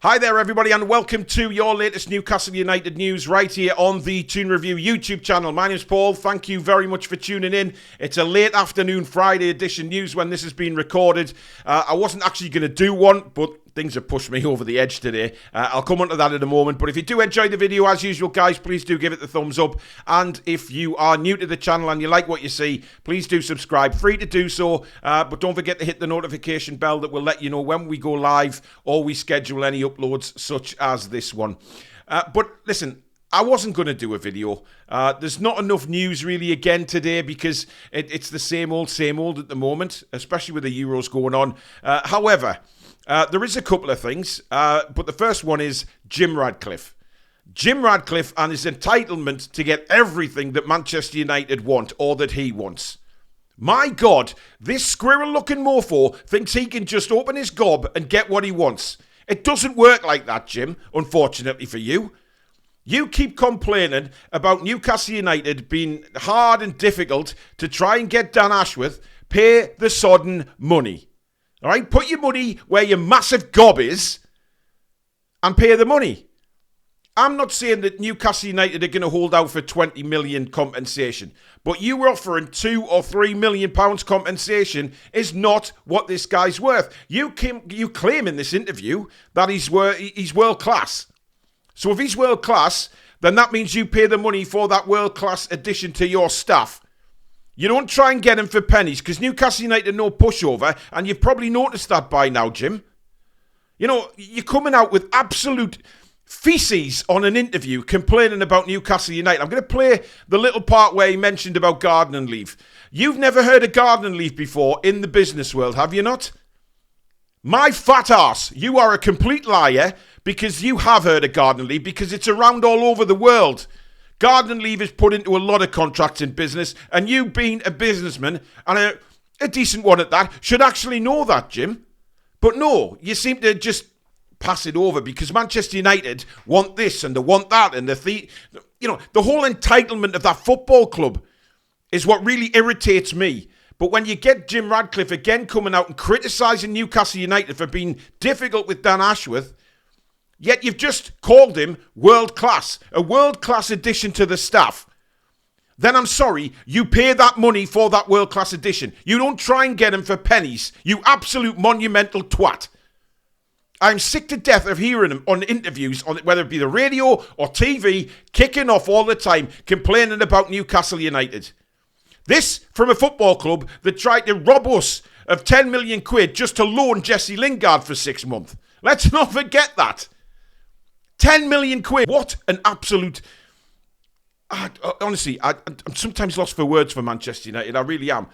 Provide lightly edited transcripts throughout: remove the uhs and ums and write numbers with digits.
Hi there, everybody, and welcome to your latest Newcastle United news right here on the Toon Review YouTube channel. My name's Paul. Thank you very much for tuning in. It's a late afternoon Friday edition news when this has been recorded. I wasn't actually going to do one, but things have pushed me over the edge today. I'll come on to that in a moment. But if you do enjoy the video, as usual, guys, please do give it the thumbs up. And if you are new to the channel and you like what you see, please do subscribe. Free to do so. But don't forget to hit the notification bell that will let you know when we go live or we schedule any uploads such as this one. But listen, I wasn't going to do a video. There's not enough news really again today because it's the same old at the moment, especially with the Euros going on. However, there is a couple of things, but the first one is Jim Ratcliffe. Jim Ratcliffe and his entitlement to get everything that Manchester United want or that he wants. My God, this squirrel-looking mofo thinks he can just open his gob and get what he wants. It doesn't work like that, Jim, unfortunately for you. You keep complaining about Newcastle United being hard and difficult to try and get Dan Ashworth, pay the sodden money. All right, put your money where your massive gob is and pay the money. I'm not saying that Newcastle United are going to hold out for 20 million compensation, but you were offering £2 or £3 million compensation is not what this guy's worth. You claim in this interview that he's world class. So if he's world class, then that means you pay the money for that world class addition to your staff. You don't try and get him for pennies because Newcastle United are no pushover, and you've probably noticed that by now, Jim. You know, you're coming out with absolute feces on an interview complaining about Newcastle United. I'm going to play the little part where he mentioned about gardening leave. You've never heard of gardening leave before in the business world, have you not? My fat arse, you are a complete liar because you have heard of gardening leave because it's around all over the world. Gardening leave is put into a lot of contracts in business, and you being a businessman, and a decent one at that, should actually know that, Jim. But no, you seem to just pass it over because Manchester United want this and they want that, and the whole entitlement of that football club is what really irritates me. But when you get Jim Ratcliffe again coming out and criticising Newcastle United for being difficult with Dan Ashworth, yet you've just called him world class, a world class addition to the staff, then I'm sorry, you pay that money for that world class addition. You don't try and get him for pennies, you absolute monumental twat. I'm sick to death of hearing him on interviews, whether it be the radio or TV, kicking off all the time, complaining about Newcastle United. This from a football club that tried to rob us of 10 million quid just to loan Jesse Lingard for 6 months. Let's not forget that. 10 million quid. What an absolute... honestly, I'm sometimes lost for words for Manchester United. I really am.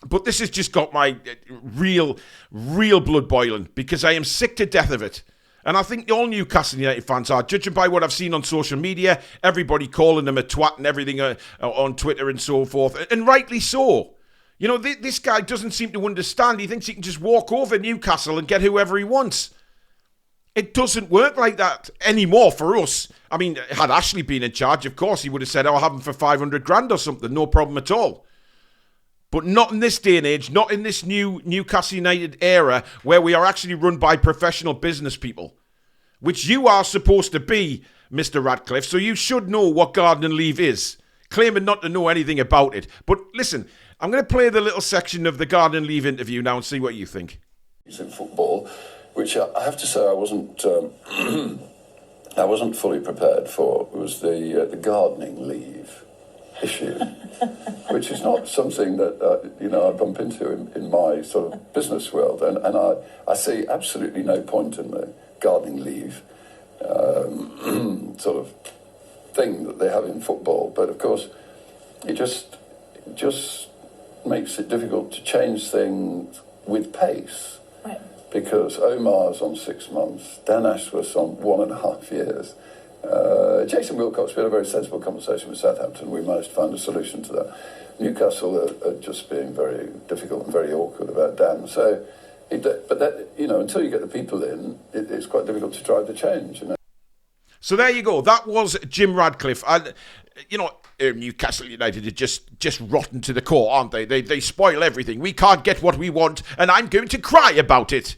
But this has just got my real blood boiling because I am sick to death of it. And I think all Newcastle United fans are, judging by what I've seen on social media, everybody calling them a twat and everything on Twitter and so forth. And rightly so. You know, this guy doesn't seem to understand. He thinks he can just walk over Newcastle and get whoever he wants. It doesn't work like that anymore for us. I mean, had Ashley been in charge, of course, he would have said, I'll have him for 500 grand or something. No problem at all. But not in this day and age, not in this new Newcastle United era where we are actually run by professional business people, which you are supposed to be, Mr. Ratcliffe, so you should know what gardening leave is, claiming not to know anything about it. But listen, I'm going to play the little section of the gardening leave interview now and see what you think. In football, which I have to say I wasn't I wasn't fully prepared for, was the gardening leave issue, which is not something that I bump into in my sort of business world, and I see absolutely no point in the gardening leave sort of thing that they have in football. But of course, it just makes it difficult to change things with pace. Right. Because Omar's on 6 months, Dan Ashworth's on 1.5 years. Jason Wilcox, we had a very sensible conversation with Southampton. We managed to find a solution to that. Newcastle are just being very difficult and very awkward about Dan. So, until you get the people in, it's quite difficult to drive the change. So there you go. That was Jim Ratcliffe. And, Newcastle United are just rotten to the core, aren't they? They spoil everything. We can't get what we want, and I'm going to cry about it.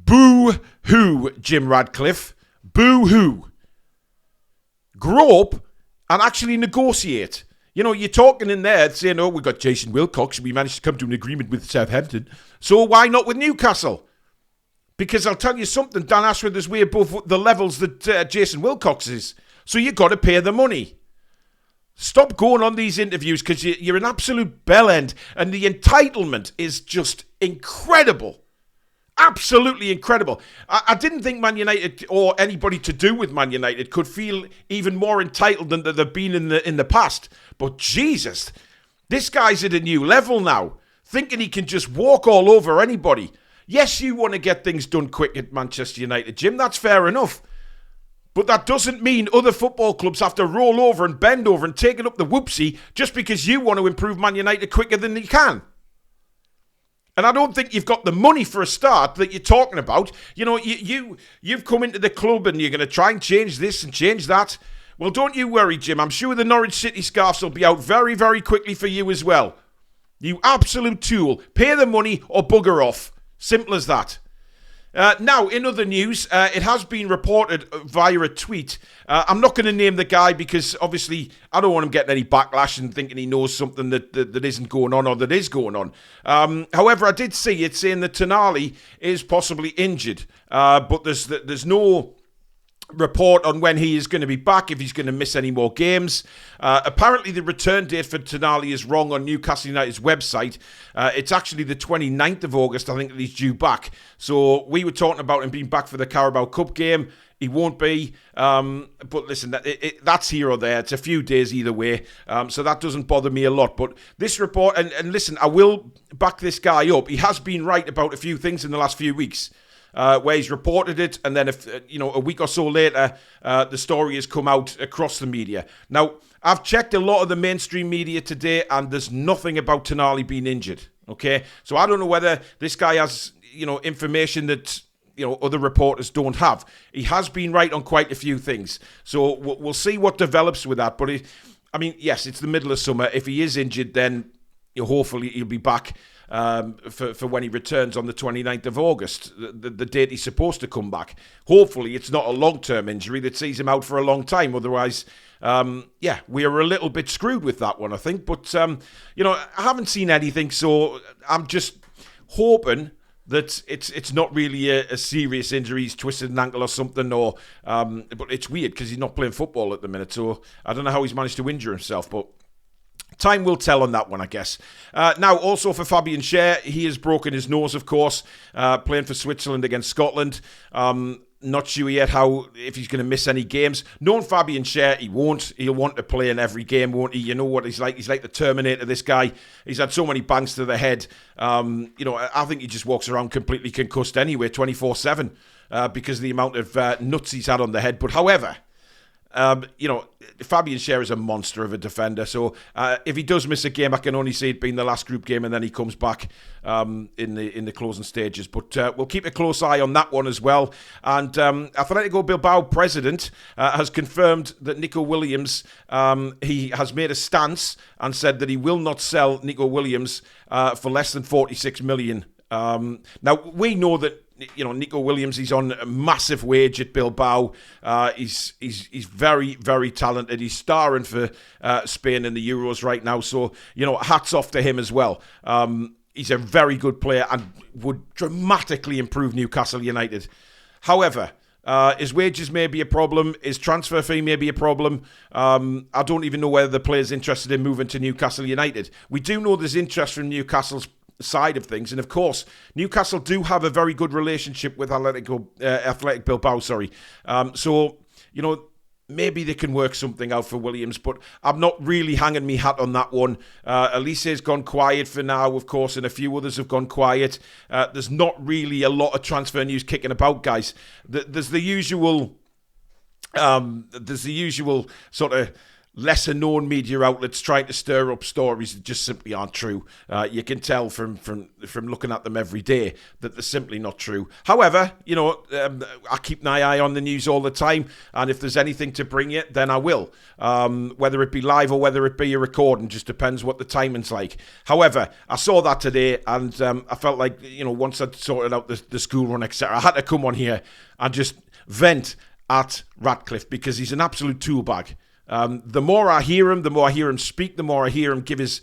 Boo! Boo-hoo, Jim Ratcliffe. Boo-hoo. Grow up and actually negotiate. You know, you're talking in there saying, oh, we've got Jason Wilcox. We managed to come to an agreement with Southampton. So why not with Newcastle? Because I'll tell you something, Dan Ashworth is way above the levels that Jason Wilcox is. So you've got to pay the money. Stop going on these interviews because you're an absolute bellend. And the entitlement is just incredible. Absolutely incredible. I didn't think Man United or anybody to do with Man United could feel even more entitled than they've been in the past. But Jesus, this guy's at a new level now, thinking he can just walk all over anybody. Yes, you want to get things done quick at Manchester United, Jim. That's fair enough. But that doesn't mean other football clubs have to roll over and bend over and take it up the whoopsie just because you want to improve Man United quicker than you can. And I don't think you've got the money for a start that you're talking about. You know, you've come into the club and you're going to try and change this and change that. Well, don't you worry, Jim. I'm sure the Norwich City scarves will be out very, very quickly for you as well. You absolute tool. Pay the money or bugger off. Simple as that. Now, in other news, it has been reported via a tweet. I'm not going to name the guy because, obviously, I don't want him getting any backlash and thinking he knows something that isn't going on or that is going on. However, I did see it saying that Tonali is possibly injured, but there's no report on when he is going to be back, if he's going to miss any more games. Apparently, the return date for Tonali is wrong on Newcastle United's website. It's actually the 29th of August, I think, that he's due back. So we were talking about him being back for the Carabao Cup game. He won't be. But listen, that's here or there. It's a few days either way. So that doesn't bother me a lot. But this report, and listen, I will back this guy up. He has been right about a few things in the last few weeks. Where he's reported it, and then a week or so later, the story has come out across the media. Now, I've checked a lot of the mainstream media today, and there's nothing about Tonali being injured. Okay, so I don't know whether this guy has information that other reporters don't have. He has been right on quite a few things, so we'll see what develops with that. But yes, it's the middle of summer. If he is injured, then hopefully he'll be back. For when he returns on the 29th of August, the date he's supposed to come back. Hopefully it's not a long-term injury that sees him out for a long time. Otherwise, we are a little bit screwed with that one, I think. But, I haven't seen anything, so I'm just hoping that it's not really a serious injury. He's twisted an ankle or something, but it's weird because he's not playing football at the minute, so I don't know how he's managed to injure himself, but time will tell on that one, I guess. Now, also for Fabian Schär, he has broken his nose, of course, playing for Switzerland against Scotland. Not sure yet if he's going to miss any games. Knowing Fabian Schär, he won't. He'll want to play in every game, won't he? You know what he's like. He's like the Terminator, this guy. He's had so many bangs to the head. I think he just walks around completely concussed anyway, 24/7, because of the amount of nuts he's had on the head. But however, Fabian Schär is a monster of a defender. So if he does miss a game, I can only see it being the last group game, and then he comes back in the closing stages. But we'll keep a close eye on that one as well. And Atletico Bilbao president has confirmed that Nico Williams, he has made a stance and said that he will not sell Nico Williams for less than 46 million. Now we know that Nico Williams, he's on a massive wage at Bilbao. He's very, very talented. He's starring for Spain in the Euros right now. So, hats off to him as well. He's a very good player and would dramatically improve Newcastle United. However, his wages may be a problem. His transfer fee may be a problem. I don't even know whether the player's interested in moving to Newcastle United. We do know there's interest from Newcastle's side of things, and of course Newcastle do have a very good relationship with Athletic Bilbao, so maybe they can work something out for Williams, but I'm not really hanging me hat on that one. Elise's gone quiet for now, of course, and a few others have gone quiet. There's not really a lot of transfer news kicking about, guys. There's the usual sort of lesser known media outlets trying to stir up stories that just simply aren't true. You can tell from looking at them every day that they're simply not true. However, I keep an eye on the news all the time, and if there's anything to bring you, then I will. Whether it be live or whether it be a recording, just depends what the timing's like. However, I saw that today, and I felt like, once I'd sorted out the school run, etc., I had to come on here and just vent at Ratcliffe, because he's an absolute tool bag. The more I hear him speak, the more I hear him give his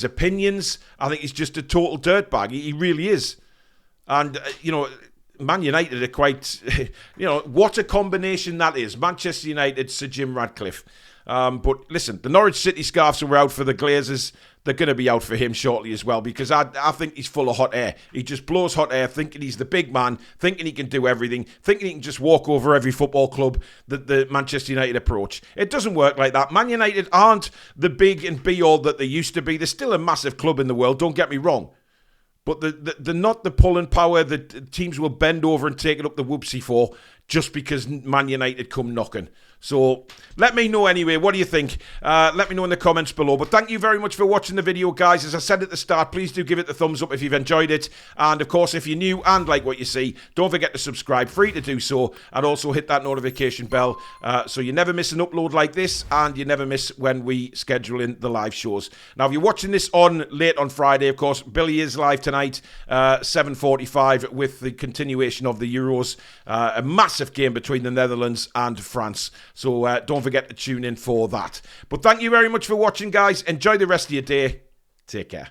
opinions. I think he's just a total dirtbag. He really is. And, Man United are quite, what a combination that is. Manchester United, Sir Jim Ratcliffe. But listen, the Norwich City scarves were out for the Glazers. They're going to be out for him shortly as well, because I think he's full of hot air. He just blows hot air, thinking he's the big man, thinking he can do everything, thinking he can just walk over every football club that the Manchester United approach. It doesn't work like that. Man United aren't the big and be-all that they used to be. They're still a massive club in the world, don't get me wrong. But they're not the pulling power that teams will bend over and take it up the whoopsie for just because Man United come knocking. So let me know anyway. What do you think? Let me know in the comments below. But thank you very much for watching the video, guys. As I said at the start, please do give it the thumbs up if you've enjoyed it. And of course, if you're new and like what you see, don't forget to subscribe. Free to do so. And also hit that notification bell so you never miss an upload like this, and you never miss when we schedule in the live shows. Now, if you're watching this late on Friday, of course, Billy is live tonight, 7:45, with the continuation of the Euros. A massive game between the Netherlands and France. So don't forget to tune in for that. But thank you very much for watching, guys. Enjoy the rest of your day. Take care.